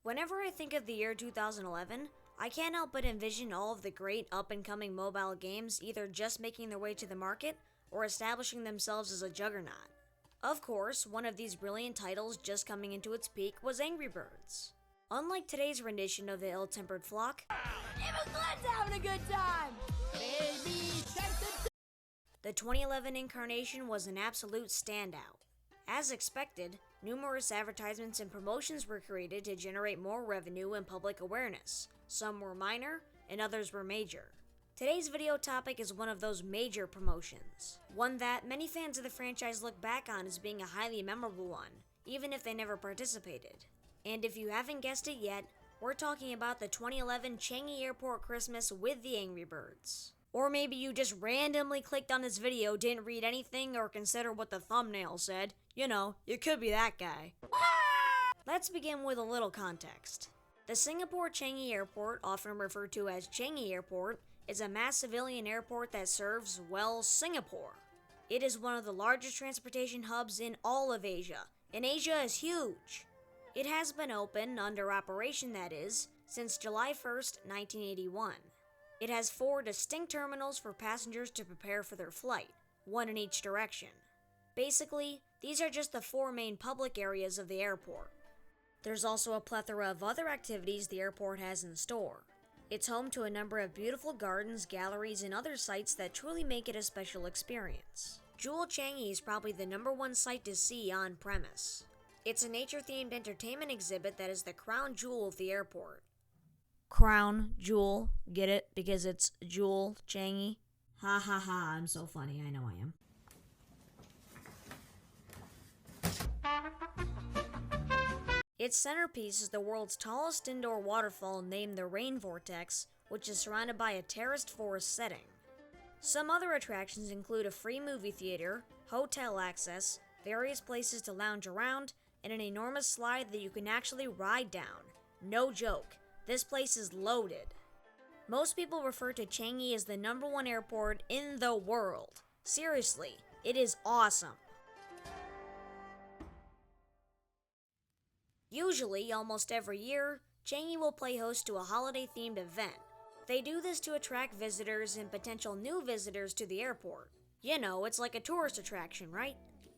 Whenever I think of the year 2011, I can't help but envision all of the great up-and-coming mobile games either just making their way to the market or establishing themselves as a juggernaut. Of course, one of these brilliant titles just coming into its peak was Angry Birds. Unlike today's rendition of the ill-tempered flock, Even Glenn's having a good time! Baby, the 2011 incarnation was an absolute standout. As expected, numerous advertisements and promotions were created to generate more revenue and public awareness. Some were minor, and others were major. Today's video topic is one of those major promotions, one that many fans of the franchise look back on as being a highly memorable one, even if they never participated. And if you haven't guessed it yet, we're talking about the 2011 Changi Airport Christmas with the Angry Birds. Or maybe you just randomly clicked on this video, didn't read anything, or consider what the thumbnail said. You know, you could be that guy. Let's begin with a little context. The Singapore Changi Airport, often referred to as Changi Airport, is a mass civilian airport that serves, well, Singapore. It is one of the largest transportation hubs in all of Asia, and Asia is huge. It has been open, under operation that is, since July 1st, 1981. It has 4 distinct terminals for passengers to prepare for their flight, one in each direction. Basically, these are just the 4 main public areas of the airport. There's also a plethora of other activities the airport has in store. It's home to a number of beautiful gardens, galleries, and other sites that truly make it a special experience. Jewel Changi is probably the #1 site to see on premise. It's a nature-themed entertainment exhibit that is the crown jewel of the airport. Crown Jewel, get it? Because it's Jewel Changi. Ha ha ha, I'm so funny, I know I am. Its centerpiece is the world's tallest indoor waterfall named the Rain Vortex, which is surrounded by a terraced forest setting. Some other attractions include a free movie theater, hotel access, various places to lounge around, and an enormous slide that you can actually ride down. No joke. This place is loaded. Most people refer to Changi as the #1 airport in the world. Seriously, it is awesome. Usually, almost every year, Changi will play host to a holiday-themed event. They do this to attract visitors and potential new visitors to the airport. You know, it's like a tourist attraction, right?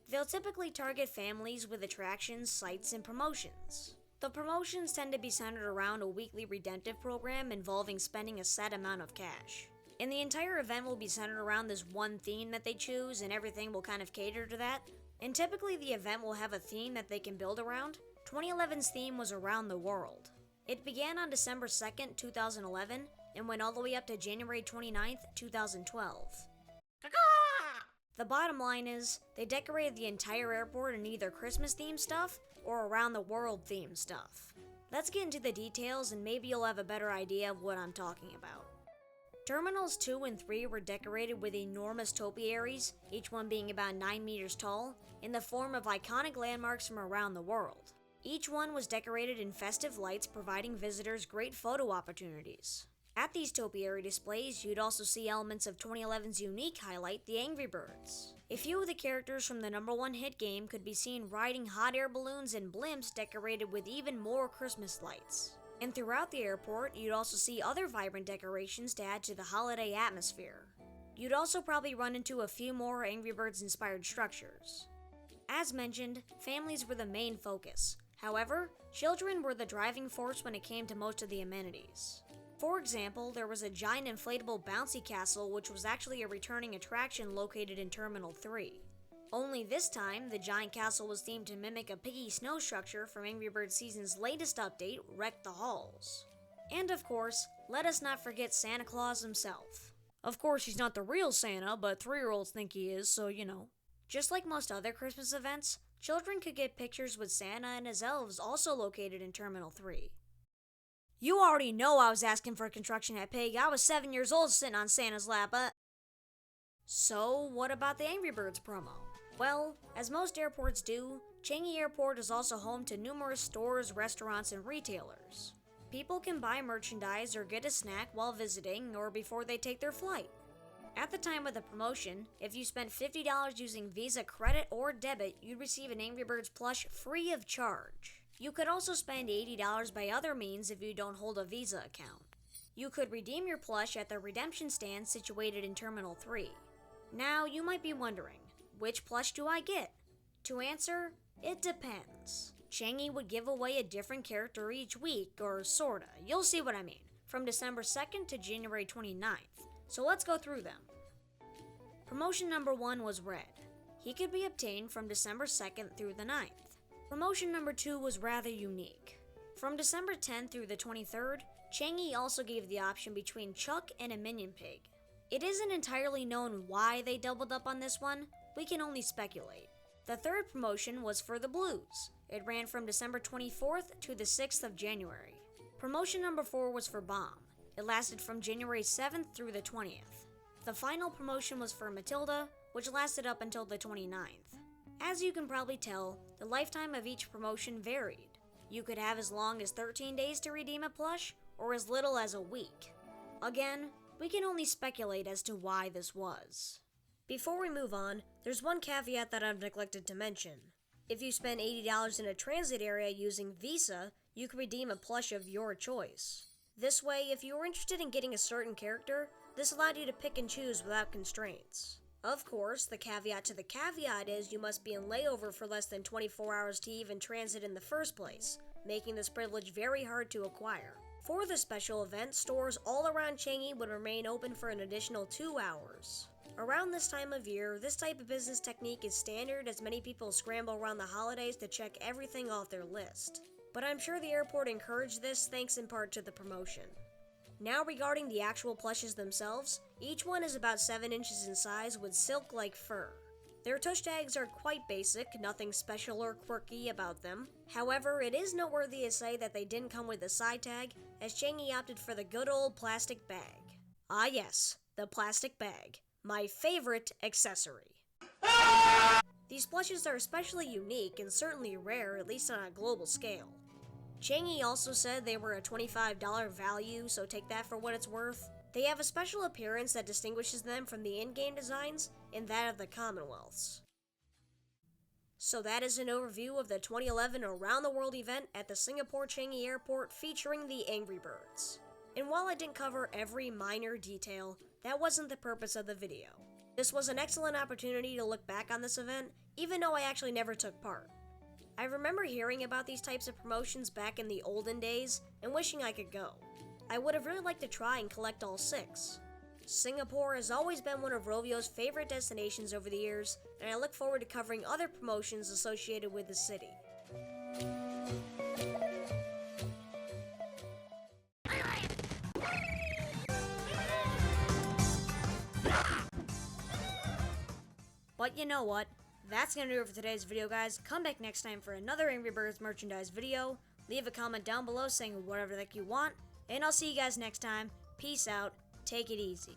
They'll typically target families with attractions, sites, and promotions. The promotions tend to be centered around a weekly redemptive program involving spending a set amount of cash. And the entire event will be centered around this one theme that they choose, and everything will kind of cater to that. And typically the event will have a theme that they can build around. 2011's theme was Around the World. It began on December 2nd, 2011, and went all the way up to January 29th, 2012. The bottom line is, they decorated the entire airport in either Christmas-themed stuff or around the world themed stuff. Let's get into the details and maybe you'll have a better idea of what I'm talking about. Terminals 2 and 3 were decorated with enormous topiaries, each one being about 9 meters tall, in the form of iconic landmarks from around the world. Each one was decorated in festive lights, providing visitors great photo opportunities. At these topiary displays, you'd also see elements of 2011's unique highlight, the Angry Birds. A few of the characters from the #1 hit game could be seen riding hot air balloons and blimps decorated with even more Christmas lights. And throughout the airport, you'd also see other vibrant decorations to add to the holiday atmosphere. You'd also probably run into a few more Angry Birds-inspired structures. As mentioned, families were the main focus. However, children were the driving force when it came to most of the amenities. For example, there was a giant inflatable bouncy castle which was actually a returning attraction located in Terminal 3. Only this time, the giant castle was themed to mimic a piggy snow structure from Angry Birds Season's latest update, Wreck the Halls. And of course, let us not forget Santa Claus himself. Of course, he's not the real Santa, but 3-year-olds think he is, so you know. Just like most other Christmas events, children could get pictures with Santa and his elves also located in Terminal 3. You already know I was asking for a construction at Pig. I was 7 years old sitting on Santa's lap, So, what about the Angry Birds promo? Well, as most airports do, Changi Airport is also home to numerous stores, restaurants, and retailers. People can buy merchandise or get a snack while visiting or before they take their flight. At the time of the promotion, if you spent $50 using Visa credit or debit, you'd receive an Angry Birds plush free of charge. You could also spend $80 by other means if you don't hold a Visa account. You could redeem your plush at the redemption stand situated in Terminal 3. Now, you might be wondering, which plush do I get? To answer, it depends. Changi would give away a different character each week, or sorta, you'll see what I mean, from December 2nd to January 29th. So let's go through them. Promotion number 1 was Red. He could be obtained from December 2nd through the 9th. Promotion number 2 was rather unique. From December 10th through the 23rd, Changi also gave the option between Chuck and a Minion Pig. It isn't entirely known why they doubled up on this one, we can only speculate. The third promotion was for the Blues. It ran from December 24th to the 6th of January. Promotion number 4 was for Bomb. It lasted from January 7th through the 20th. The final promotion was for Matilda, which lasted up until the 29th. As you can probably tell, the lifetime of each promotion varied. You could have as long as 13 days to redeem a plush, or as little as a week. Again, we can only speculate as to why this was. Before we move on, there's one caveat that I've neglected to mention. If you spend $80 in a transit area using Visa, you can redeem a plush of your choice. This way, if you were interested in getting a certain character, this allowed you to pick and choose without constraints. Of course, the caveat to the caveat is you must be in layover for less than 24 hours to even transit in the first place, making this privilege very hard to acquire. For the special event, stores all around Changi would remain open for an additional 2 hours. Around this time of year, this type of business technique is standard as many people scramble around the holidays to check everything off their list. But I'm sure the airport encouraged this thanks in part to the promotion. Now regarding the actual plushes themselves, each one is about 7 inches in size with silk-like fur. Their tush tags are quite basic, nothing special or quirky about them. However, it is noteworthy to say that they didn't come with a side tag, as Changi opted for the good old plastic bag. Ah yes, the plastic bag. My favorite accessory. These plushes are especially unique and certainly rare, at least on a global scale. Changi also said they were a $25 value, so take that for what it's worth. They have a special appearance that distinguishes them from the in-game designs and that of the Commonwealths. So that is an overview of the 2011 Around the World event at the Singapore Changi Airport featuring the Angry Birds. And while I didn't cover every minor detail, that wasn't the purpose of the video. This was an excellent opportunity to look back on this event, even though I actually never took part. I remember hearing about these types of promotions back in the olden days and wishing I could go. I would have really liked to try and collect all 6. Singapore has always been one of Rovio's favorite destinations over the years, and I look forward to covering other promotions associated with the city. But you know what? That's gonna do it for today's video, guys. Come back next time for another Angry Birds merchandise video. Leave a comment down below saying whatever the heck you want. And I'll see you guys next time. Peace out. Take it easy.